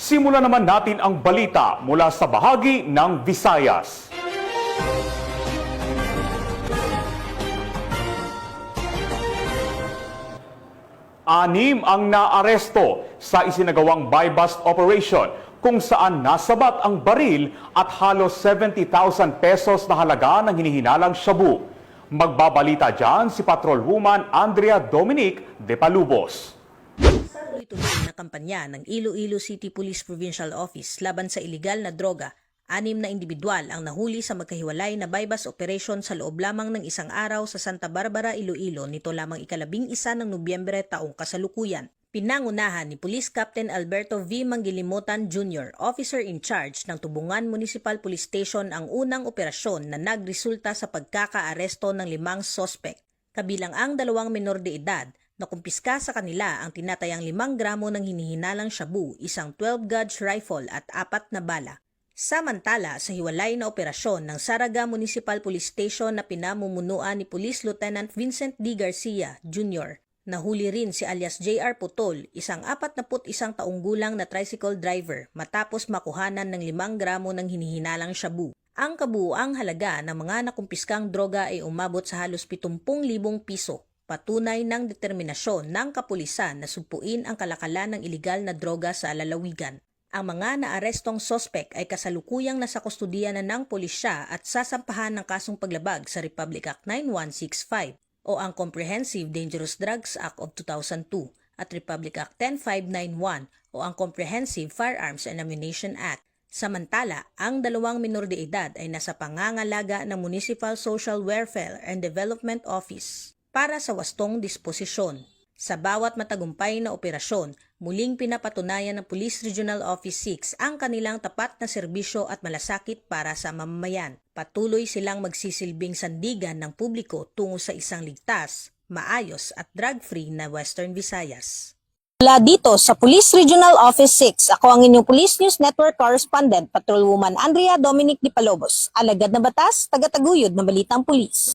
Simulan naman natin ang balita mula sa bahagi ng Visayas. Anim ang naaresto sa isinagawang buy-bust operation kung saan nasabat ang baril at halos 70,000 pesos na halaga ng hinihinalang shabu. Magbabalita dyan si Patrolwoman Andrea Dominic de Palubos. Tuloy-tuloy na kampanya ng Iloilo City Police Provincial Office laban sa iligal na droga. 6 na individual ang nahuli sa magkahiwalay na buy-bust operation sa loob lamang ng isang araw sa Santa Barbara, Iloilo nito lamang ika-11 ng Nobyembre taong kasalukuyan. Pinangunahan ni Police Captain Alberto V. Manggilimutan Jr., officer in charge ng Tubungan Municipal Police Station ang unang operasyon na nagresulta sa pagkakaaresto ng 5 sospek, kabilang ang 2 menor de edad na kumpiska sa kanila ang tinatayang 5 gramo ng hinihinalang shabu, isang 12-gauge rifle at 4 na bala. Samantala, sa hiwalay na operasyon ng Saraga Municipal Police Station na pinamumunuan ni Police Lieutenant Vincent D. Garcia Jr., nahuli rin si alias J.R. Putol, isang 41 taong gulang na tricycle driver matapos makuhanan ng 5 gramo ng hinihinalang shabu. Ang kabuuang halaga ng mga nakumpiskang droga ay umabot sa halos 70,000 piso. Patunay ng determinasyon ng kapulisan na sumpuin ang kalakalan ng iligal na droga sa lalawigan. Ang mga naarestong sospek ay kasalukuyang nasa kustudiya na ng pulisya at sasampahan ng kasong paglabag sa Republic Act 9165 o ang Comprehensive Dangerous Drugs Act of 2002 at Republic Act 10591 o ang Comprehensive Firearms and Ammunition Act. Samantala, ang 2 menor de edad ay nasa pangangalaga ng Municipal Social Welfare and Development Office para sa wastong disposisyon. Sa bawat matagumpay na operasyon, muling pinapatunayan ng Police Regional Office 6 ang kanilang tapat na serbisyo at malasakit para sa mamamayan. Patuloy silang magsisilbing sandigan ng publiko tungo sa isang ligtas, maayos at drug-free na Western Visayas. Mula dito sa Police Regional Office 6, ako ang inyong Police News Network Correspondent, Patrolwoman Andrea Dominic de Palobos. Alagad na batas, tagataguyod ng balitang pulis.